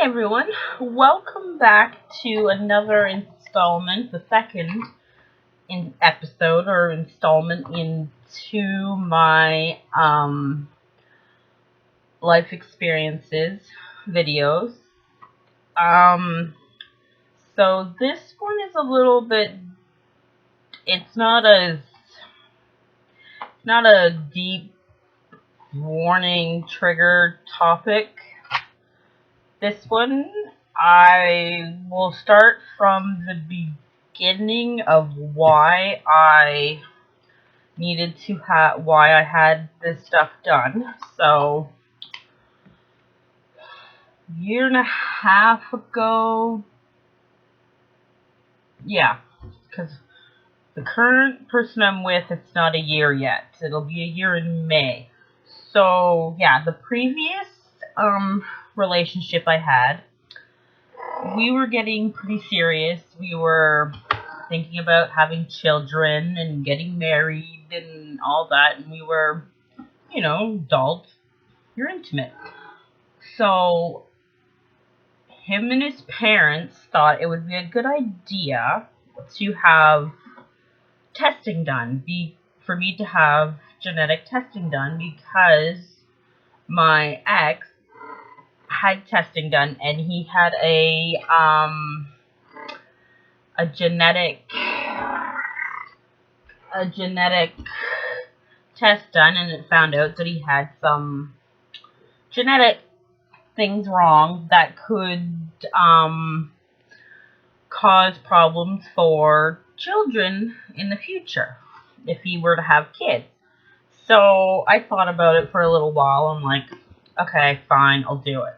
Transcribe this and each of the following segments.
everyone, welcome back to another installment, the second episode or installment into my life experiences videos. Um, so this one is a little bit. It's not a deep warning trigger topic. This one, I will start from the beginning of why I why I had this stuff done. So, a year and a half ago, yeah, because the current person I'm with, it's not a year yet. It'll be a year in May. So, yeah, the previous relationship I had, we were getting pretty serious. We were thinking about having children and getting married and all that, and we were, adults. You're intimate. So, him and his parents thought it would be a good idea to have testing done, for me to have genetic testing done, because my ex had testing done and he had a genetic test done, and it found out that he had some genetic things wrong that could cause problems for children in the future if he were to have kids. So I thought about it for a little while. I'm like, okay, fine, I'll do it.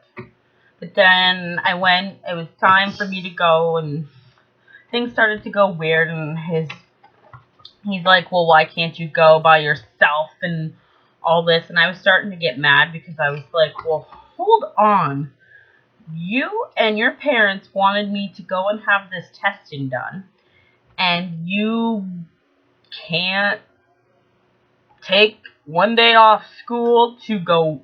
But then I went, it was time for me to go, and things started to go weird, and he's like, well, why can't you go by yourself and all this? And I was starting to get mad because I was like, well, hold on. You and your parents wanted me to go and have this testing done, and you can't take one day off school to go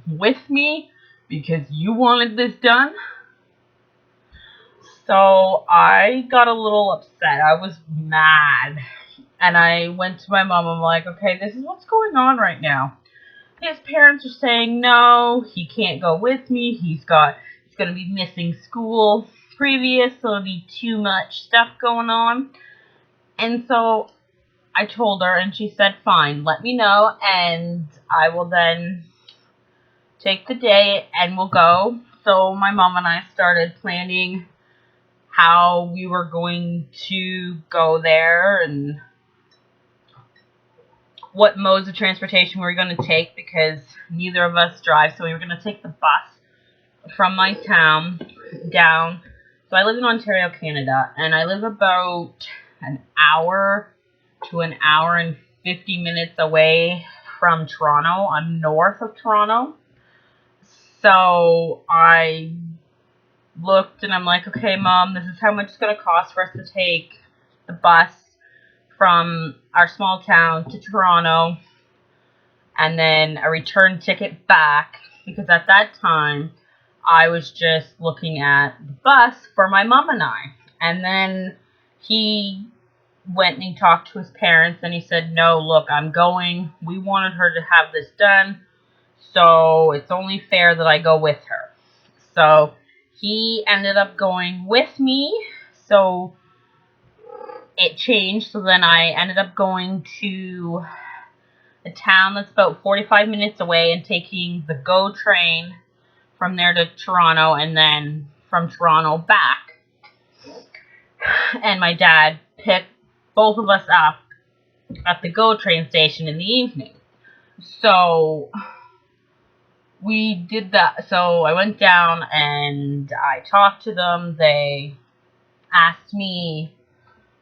with me because you wanted this done? So I got a little upset. I was mad. And I went to my mom. I'm like, okay, this is what's going on right now. His parents are saying no, he can't go with me. He's going to be missing school previous, so it'll be too much stuff going on. And so I told her, and she said, fine, let me know, and I will then take the day and we'll go. So my mom and I started planning how we were going to go there and what modes of transportation we were going to take, because neither of us drive. So we were going to take the bus from my town down. So I live in Ontario, Canada, and I live about an hour to an hour and 50 minutes away from Toronto. I'm north of Toronto. So I looked and I'm like, okay, Mom, this is how much it's going to cost for us to take the bus from our small town to Toronto, and then a return ticket back, because at that time I was just looking at the bus for my mom and I. And then he went and he talked to his parents, and he said, no, look, I'm going. We wanted her to have this done, so it's only fair that I go with her. So he ended up going with me, so it changed. So then I ended up going to a town that's about 45 minutes away and taking the GO train from there to Toronto, and then from Toronto back. And my dad picked both of us up at the GO train station in the evening. So we did that. So I went down and I talked to them. They asked me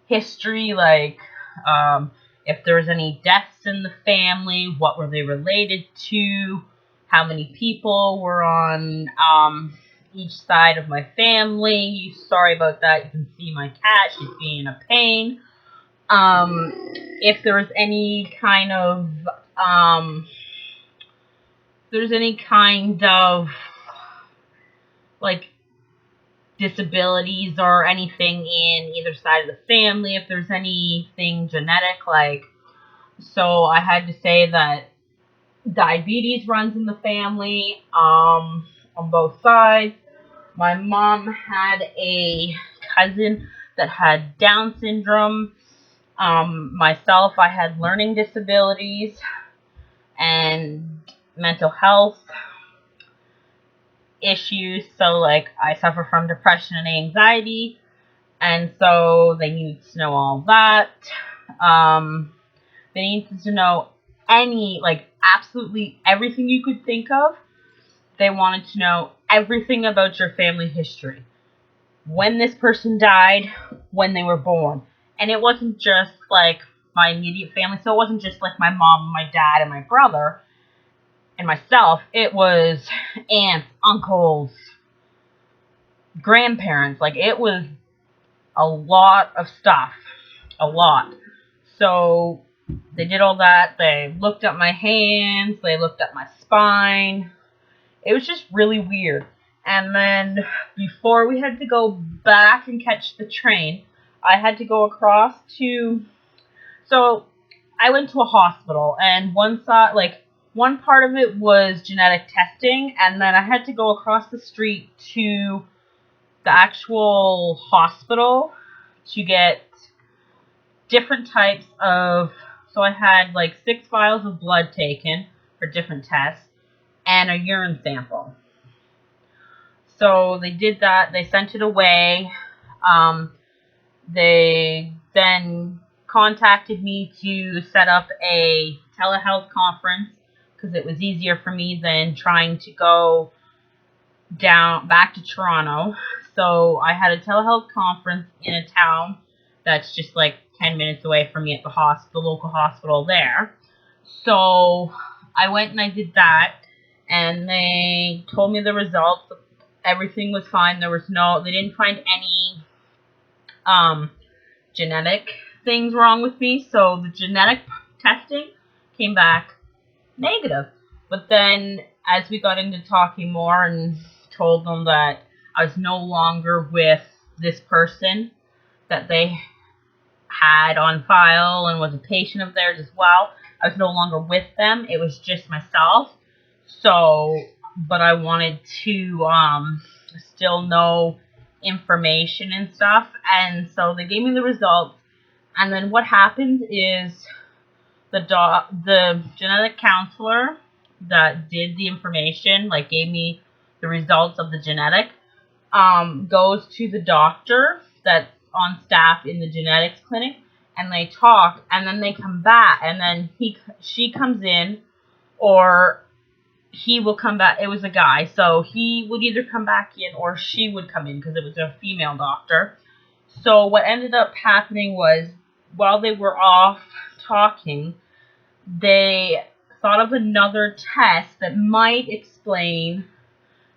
history, like if there was any deaths in the family, what were they related to, how many people were on each side of my family. Sorry about that. You can see my cat. She's being a pain. If there was any kind of like disabilities or anything in either side of the family, if there's anything genetic, like, so I had to say that diabetes runs in the family, on both sides. My mom had a cousin that had Down syndrome. Myself, I had learning disabilities and mental health issues. So, like, I suffer from depression and anxiety, and so they needed to know all that. They needed to know absolutely everything you could think of. They wanted to know everything about your family history. When this person died, when they were born. And it wasn't just, like, my immediate family. So it wasn't just, like, my mom, my dad, and my brother, and myself. It was aunts, uncles, grandparents. Like, it was a lot of stuff. A lot. So they did all that. They looked at my hands. They looked at my spine. It was just really weird. And then before we had to go back and catch the train, I had to go across to... So I went to a hospital, and one part of it was genetic testing, and then I had to go across the street to the actual hospital to get different types of... So I had like 6 vials of blood taken for different tests and a urine sample. So they did that. They sent it away. They then contacted me to set up a telehealth conference because it was easier for me than trying to go back to Toronto. So I had a telehealth conference in a town that's just like 10 minutes away from me at the local hospital there. So I went and I did that, and they told me the results. Everything was fine. They didn't find any genetic things wrong with me. So the genetic testing came back negative. But then as we got into talking more and told them that I was no longer with this person that they had on file and was a patient of theirs as well, I was no longer with them. It was just myself. So, but I wanted to still know information and stuff. And so they gave me the results. And then what happens is the genetic counselor that did the information, like gave me the results of the genetic, goes to the doctor that's on staff in the genetics clinic, and they talk, and then they come back, and then she comes in, or he will come back. It was a guy, so he would either come back in or she would come in because it was a female doctor. So what ended up happening was, while they were off talking, they thought of another test that might explain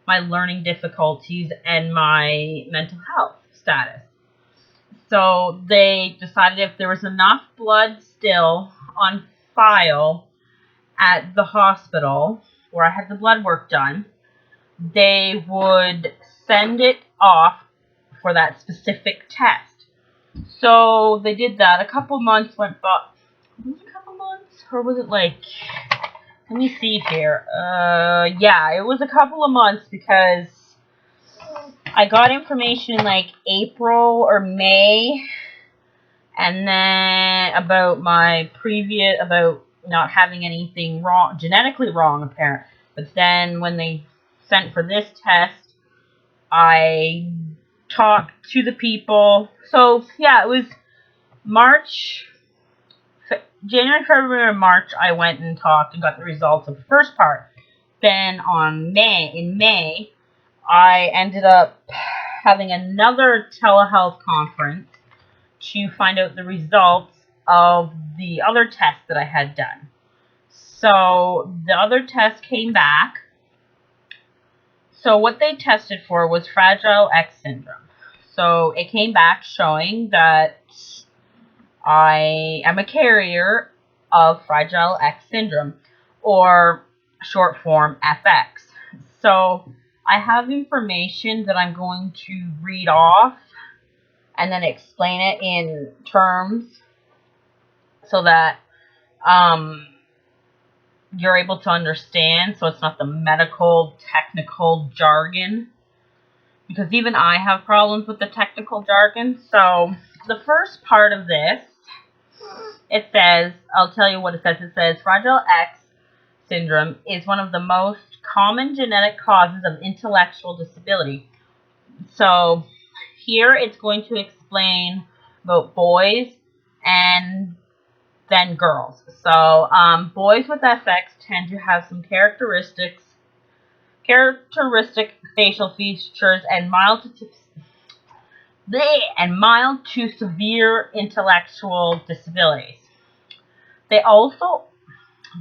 my learning difficulties and my mental health status. So they decided if there was enough blood still on file at the hospital where I had the blood work done, they would send it off for that specific test. So they did that. A couple months went by. Was it a couple months? Or was it like... Let me see here. Yeah, it was a couple of months because I got information in like April or May, and then about not having anything wrong, genetically wrong, apparent. But then when they sent for this test, I talked to the people. So yeah, it was January, February, and March. I went and talked and got the results of the first part. Then in May, I ended up having another telehealth conference to find out the results of the other test that I had done. So the other test came back. So what they tested for was Fragile X syndrome. So it came back showing that I am a carrier of Fragile X syndrome, or short form FX. So I have information that I'm going to read off and then explain it in terms so that you're able to understand, so it's not the medical, technical jargon. Because even I have problems with the technical jargon. So the first part of this, it says, I'll tell you what it says. It says, Fragile X syndrome is one of the most common genetic causes of intellectual disability. So here it's going to explain about boys and then girls. So boys with FX tend to have some characteristic facial features and mild to severe intellectual disabilities. They also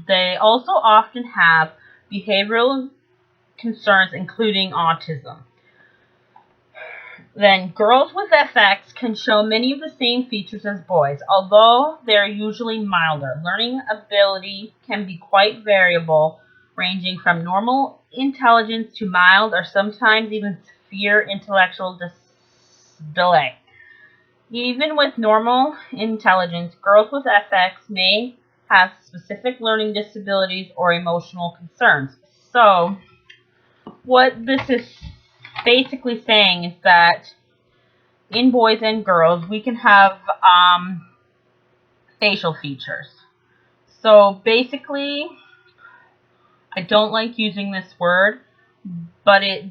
often have behavioral concerns, including autism. Then girls with FX can show many of the same features as boys, although they are usually milder. Learning ability can be quite variable, ranging from normal intelligence to mild or sometimes even severe intellectual delay. Even with normal intelligence, girls with FX may have specific learning disabilities or emotional concerns. So, what this is basically saying is that in boys and girls, we can have facial features. So basically, I don't like using this word, but it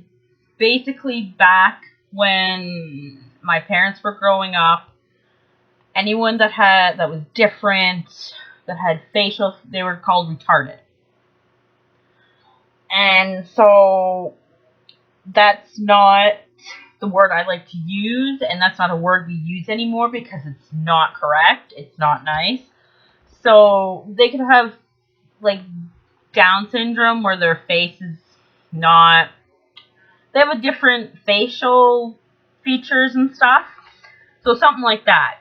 basically back when my parents were growing up, anyone that was different, that had facial, they were called retarded. And so that's not the word I like to use, and that's not a word we use anymore because it's not correct. It's not nice. So they could have like Down syndrome where their face is not, they have a different facial features and stuff. So something like that.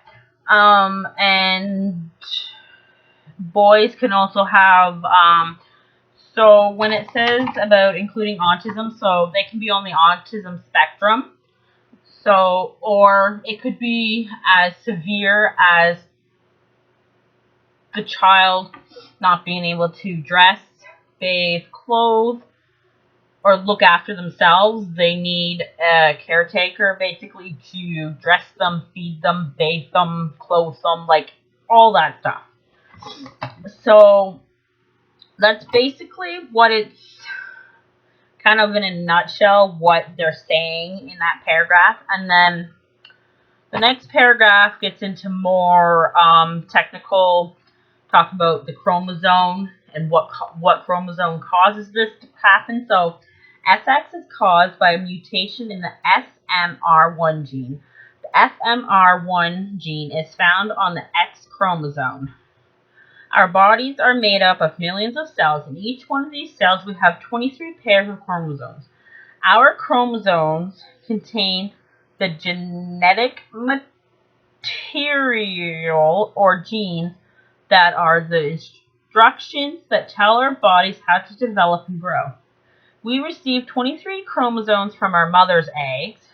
And boys can also have, so when it says about including autism, so they can be on the autism spectrum. So, or it could be as severe as the child not being able to dress, bathe, clothe, or look after themselves. They need a caretaker basically to dress them, feed them, bathe them, clothe them, like all that stuff. So that's basically what it's kind of in a nutshell what they're saying in that paragraph. And then the next paragraph gets into more technical, talk about the chromosome and what chromosome causes this to happen. So FX is caused by a mutation in the FMR1 gene. The FMR1 gene is found on the X chromosome. Our bodies are made up of millions of cells. In each one of these cells, we have 23 pairs of chromosomes. Our chromosomes contain the genetic material or genes that are the instructions that tell our bodies how to develop and grow. We receive 23 chromosomes from our mother's eggs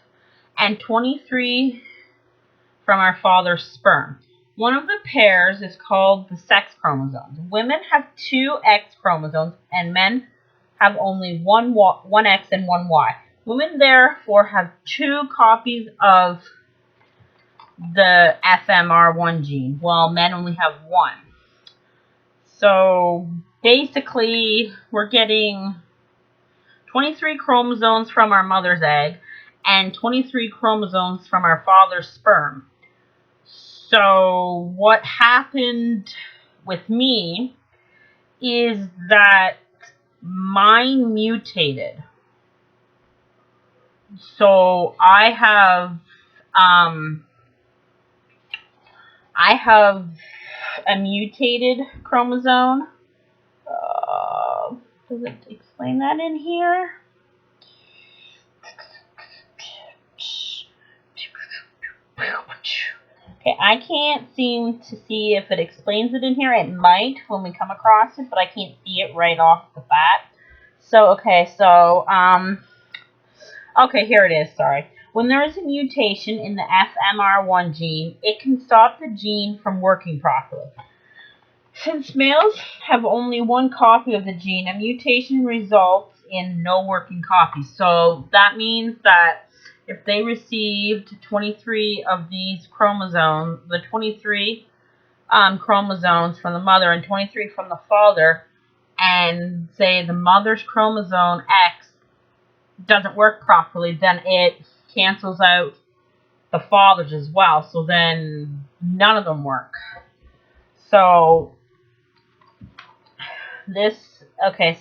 and 23 from our father's sperm. One of the pairs is called the sex chromosomes. Women have 2 X chromosomes and men have only one X and one Y. Women therefore have 2 copies of the FMR1 gene, while men only have 1. So basically, we're getting 23 chromosomes from our mother's egg and 23 chromosomes from our father's sperm. So what happened with me is that mine mutated. So I have a mutated chromosome. Does it explain that in here? Okay, I can't seem to see if it explains it in here. It might when we come across it, but I can't see it right off the bat. So, okay, so, Okay, here it is, sorry. When there is a mutation in the FMR1 gene, it can stop the gene from working properly. Since males have only one copy of the gene, a mutation results in no working copies. So that means that if they received 23 of these chromosomes, the 23 chromosomes from the mother and 23 from the father, and say the mother's chromosome X doesn't work properly, then it cancels out the father's as well. So then none of them work. So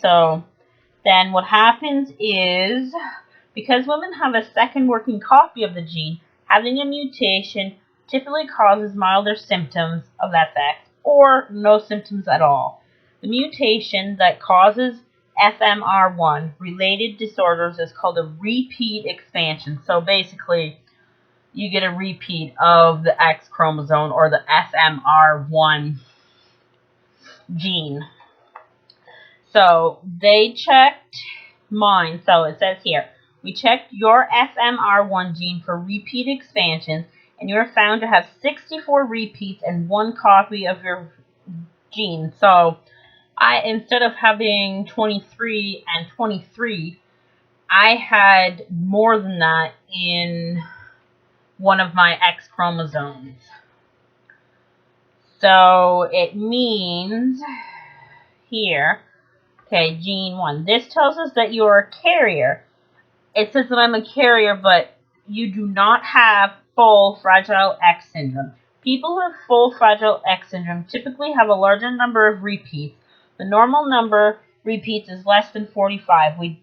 so then what happens is, because women have a second working copy of the gene, having a mutation typically causes milder symptoms of FX or no symptoms at all. The mutation that causes FMR1 related disorders is called a repeat expansion. So basically, you get a repeat of the X chromosome or the FMR1 gene. So they checked mine. So it says here, we checked your FMR1 gene for repeat expansions, and you are found to have 64 repeats and one copy of your gene. So instead of having 23 and 23, I had more than that in one of my X chromosomes. So it means here, okay, gene 1. This tells us that you are a carrier. It says that I'm a carrier, but you do not have full Fragile X syndrome. People with full Fragile X syndrome typically have a larger number of repeats. The normal number repeats is less than 45. We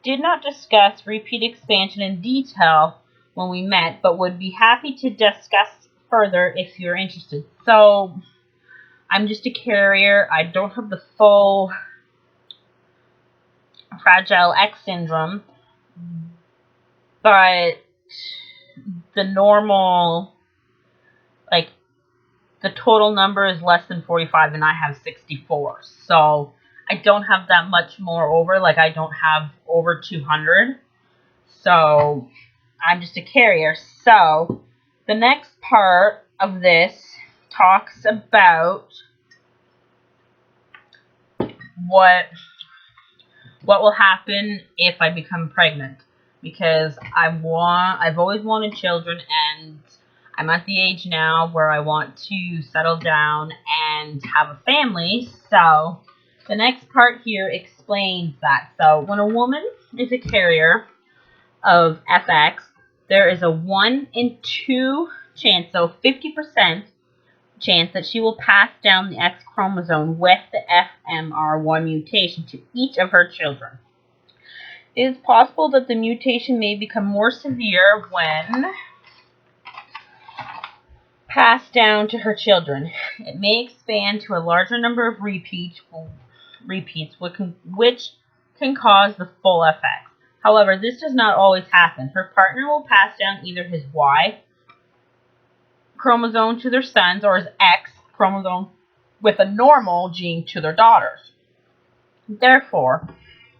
did not discuss repeat expansion in detail when we met, but would be happy to discuss further if you're interested. So, I'm just a carrier. I don't have the full Fragile X syndrome, but the normal, like, the total number is less than 45 and I have 64. So I don't have that much more over, like I don't have over 200. So I'm just a carrier. So the next part of this talks about what will happen if I become pregnant, because I've always wanted children, and I'm at the age now where I want to settle down and have a family. So the next part here explains that. So when a woman is a carrier of FX, there is a 1 in 2 chance, so 50% chance that she will pass down the X chromosome with the FMR1 mutation to each of her children. It is possible that the mutation may become more severe when passed down to her children. It may expand to a larger number of repeats, which can cause the full effect. However, this does not always happen. Her partner will pass down either his Y chromosome to their sons or his X chromosome with a normal gene to their daughters. Therefore,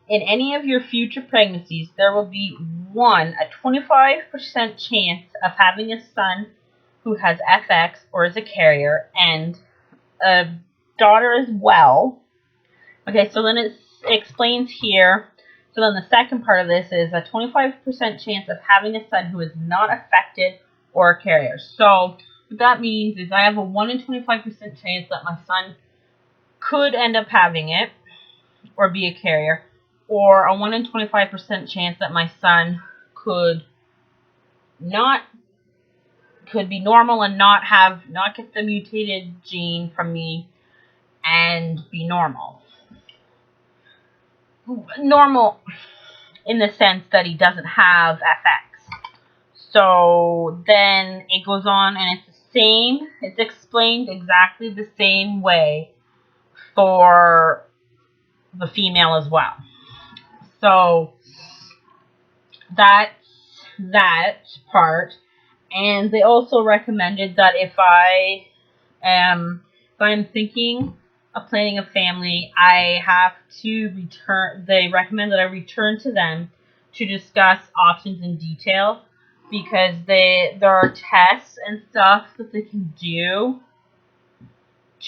in any of your future pregnancies, there will be a 25% chance of having a son who has FX or is a carrier, and a daughter as well. Okay, so then it explains here. So then the second part of this is a 25% chance of having a son who is not affected or a carrier. So what that means is I have a 1 in 25% chance that my son could end up having it or be a carrier, or a 1 in 25% chance that my son could be normal and not get the mutated gene from me and be normal. Normal in the sense that he doesn't have FX. So then it goes on, and it's explained exactly the same way for the female as well. So that's that part. And they also recommended that if I'm thinking of planning a family, I have to return. They recommend that I return to them to discuss options in detail because there are tests and stuff that they can do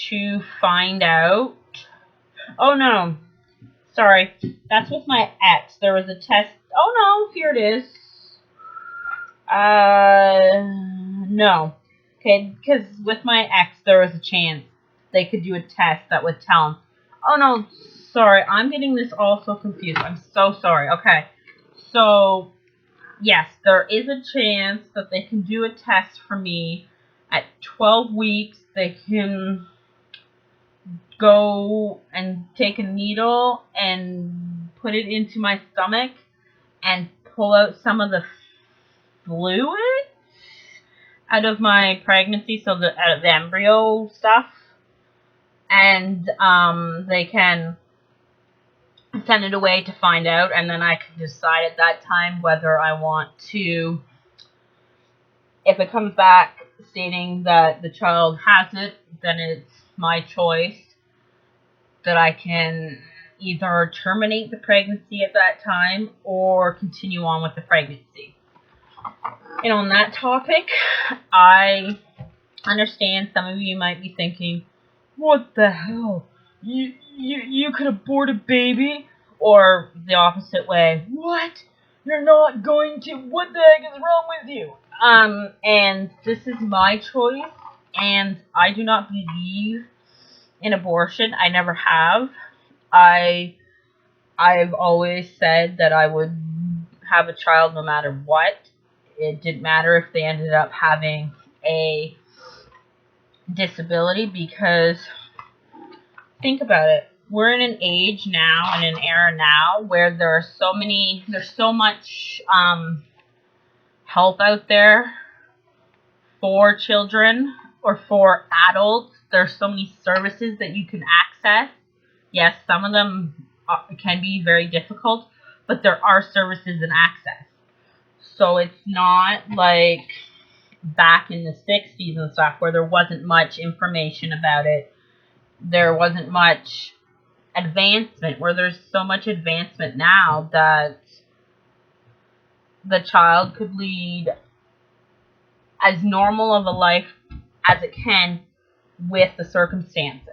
to find out. Oh no, sorry, that's with my ex. There was a test. Oh no, here it is. No. Okay, because with my ex, there was a chance they could do a test that would tell him. Oh no, sorry, I'm getting this all so confused. I'm so sorry. Okay, so yes, there is a chance that they can do a test for me at 12 weeks. They can go and take a needle and put it into my stomach and pull out some of the fluid out of my pregnancy, so out of the embryo stuff, and they can send it away to find out, and then I can decide at that time whether I want to, if it comes back stating that the child has it, then it's my choice that I can either terminate the pregnancy at that time or continue on with the pregnancy. And on that topic, I understand some of you might be thinking, what the hell? You could abort a baby? Or the opposite way, what? You're not going to? What the heck is wrong with you? And this is my choice, and I do not believe in abortion. I never have. I've always said that I would have a child no matter what. It didn't matter if they ended up having a disability, because think about it. We're in an age now, and an era now, where there's so much help out there for children or for adults. There's so many services that you can access. Yes, some of them can be very difficult, but there are services and access. So it's not like back in the 60s and stuff where there wasn't much information about it. There wasn't much advancement, where there's so much advancement now that the child could lead as normal of a life as it can with the circumstances.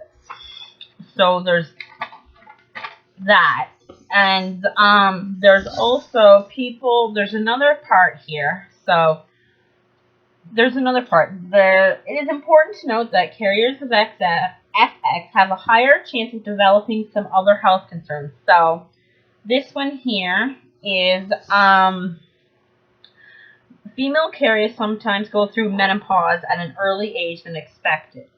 So there's that. And there's also there's another part here. So there's another part. It is important to note that carriers of FX have a higher chance of developing some other health concerns. So this one here is female carriers sometimes go through menopause at an early age than expected.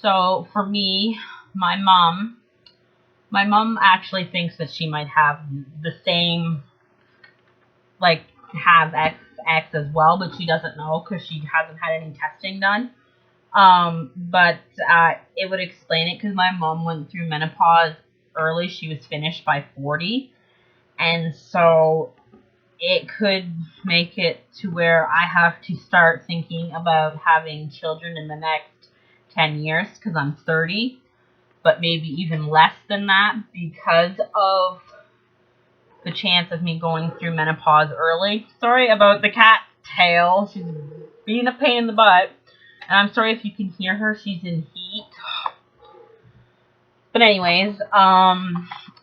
So for me, my mom actually thinks that she might have the same, like, have XX as well, but she doesn't know because she hasn't had any testing done. But it would explain it because my mom went through menopause early. She was finished by 40. And so it could make it to where I have to start thinking about having children in the next 10 years because I'm 30. But maybe even less than that because of the chance of me going through menopause early. Sorry about the cat's tail. She's being a pain in the butt. And I'm sorry if you can hear her. She's in heat. But anyways,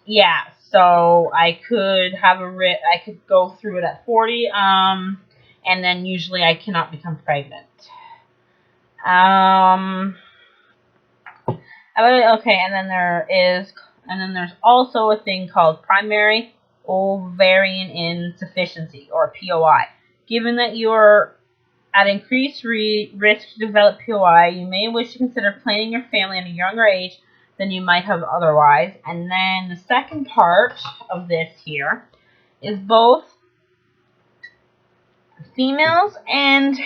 yeah. So I could I could go through it at 40. And then usually I cannot become pregnant. Okay, and then there's also a thing called primary ovarian insufficiency, or POI. Given that you're at increased risk to develop POI, you may wish to consider planning your family at a younger age than you might have otherwise. And then the second part of this here is both females and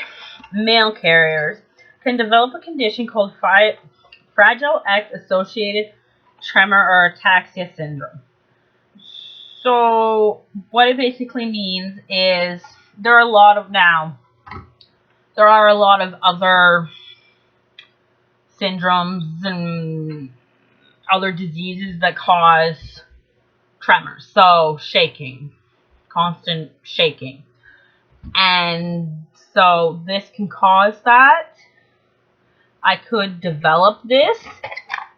male carriers can develop a condition called Fragile X associated tremor or ataxia syndrome. So what it basically means is there are a lot of other syndromes and other diseases that cause tremors. So shaking, constant shaking. And so this can cause that. I could develop this.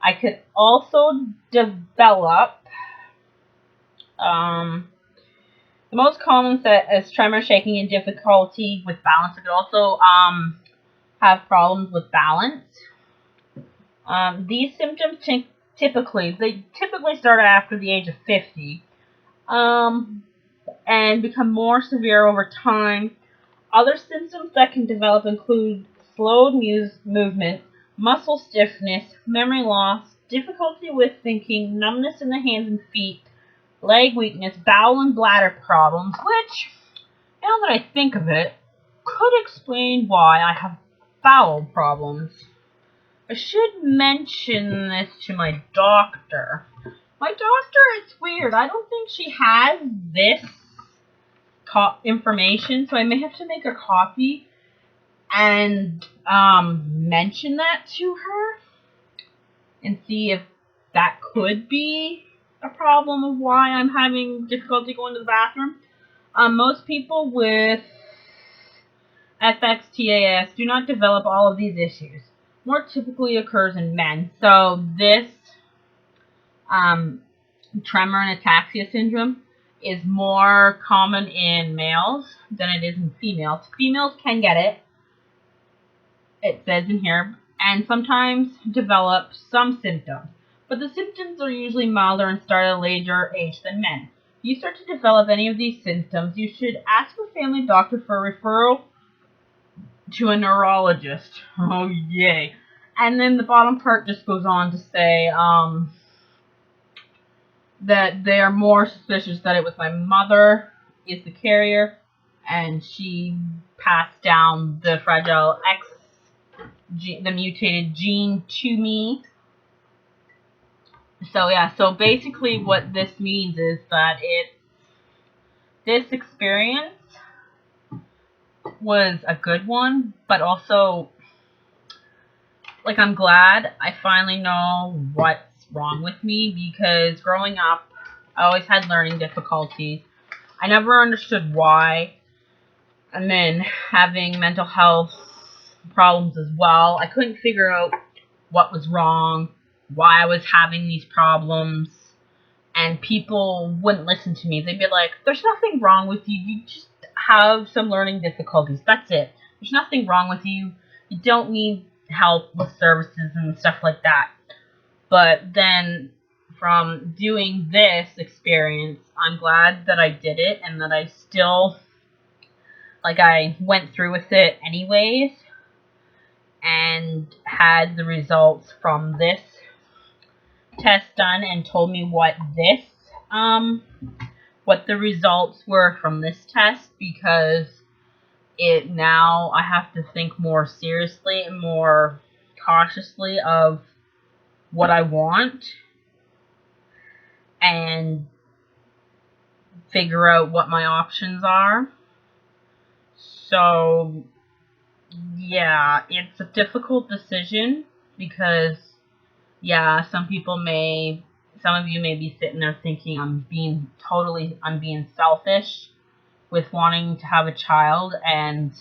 I could also develop the most common set is tremor, shaking, and difficulty with balance. I could also have problems with balance. These symptoms typically start after the age of 50, and become more severe over time. Other symptoms that can develop include slowed movement, muscle stiffness, memory loss, difficulty with thinking, numbness in the hands and feet, leg weakness, bowel and bladder problems, which, now that I think of it, could explain why I have bowel problems. I should mention this to my doctor. My doctor, it's weird. I don't think she has this information, so I may have to make a copy and mention that to her and see if that could be a problem of why I'm having difficulty going to the bathroom. Most people with FXTAS do not develop all of these issues. More typically occurs in men. So this tremor and ataxia syndrome is more common in males than it is in females. Females can get it, it says in here, and sometimes develop some symptoms. But the symptoms are usually milder and start at a later age than men. If you start to develop any of these symptoms, you should ask your family doctor for a referral to a neurologist. Oh, yay. And then the bottom part just goes on to say that they are more suspicious that it was my mother is the carrier, and she passed down the Fragile X, the mutated gene to me. So yeah, so basically what this means is that this experience was a good one, but also, like, I'm glad I finally know what's wrong with me, because growing up, I always had learning difficulties. I never understood why. And then having mental health problems as well. I couldn't figure out what was wrong, why I was having these problems, and people wouldn't listen to me. They'd be like, there's nothing wrong with you. You just have some learning difficulties. That's it. There's nothing wrong with you. You don't need help with services and stuff like that. But then from doing this experience, I'm glad that I did it and that I still, like, I went through with it anyways and had the results from this test done and told me what the results were from this test, because now I have to think more seriously and more cautiously of what I want and figure out what my options are. So yeah, it's a difficult decision because, yeah, some of you may be sitting there thinking I'm being selfish with wanting to have a child and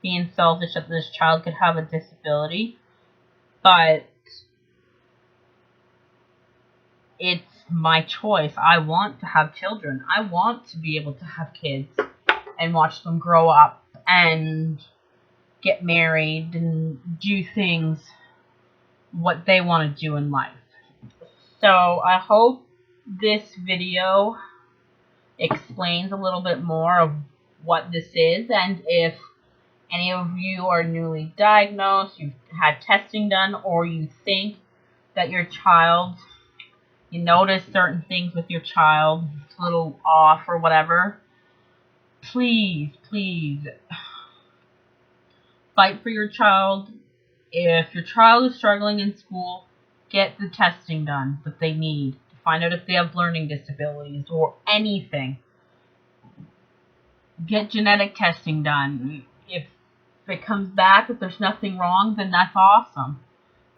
being selfish that this child could have a disability. But it's my choice. I want to have children. I want to be able to have kids and watch them grow up and get married and do things what they want to do in life. So I hope this video explains a little bit more of what this is, and if any of you are newly diagnosed, you've had testing done, or you think that you notice certain things with your child, it's a little off or whatever, please fight for your child. If your child is struggling in school, get the testing done that they need to find out if they have learning disabilities or anything. Get genetic testing done. If it comes back that there's nothing wrong, then that's awesome.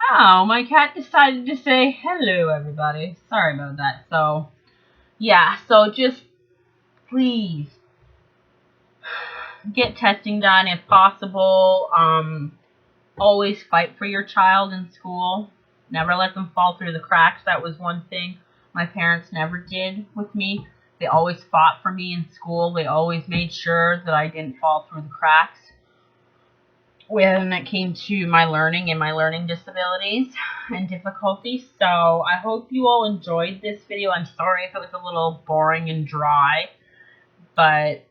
Oh, my cat decided to say hello, everybody. Sorry about that. So, yeah, so just please get testing done if possible. Always fight for your child in school. Never let them fall through the cracks. That was one thing my parents never did with me. They always fought for me in school. They always made sure that I didn't fall through the cracks when it came to my learning and my learning disabilities and difficulties. So I hope you all enjoyed this video. I'm sorry if it was a little boring and dry, but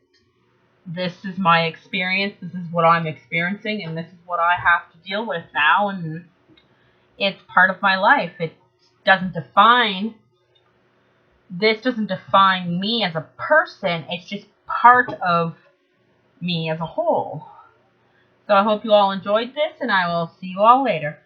this is my experience, this is what I'm experiencing, and this is what I have to deal with now, and it's part of my life. This doesn't define me as a person, it's just part of me as a whole. So I hope you all enjoyed this, and I will see you all later.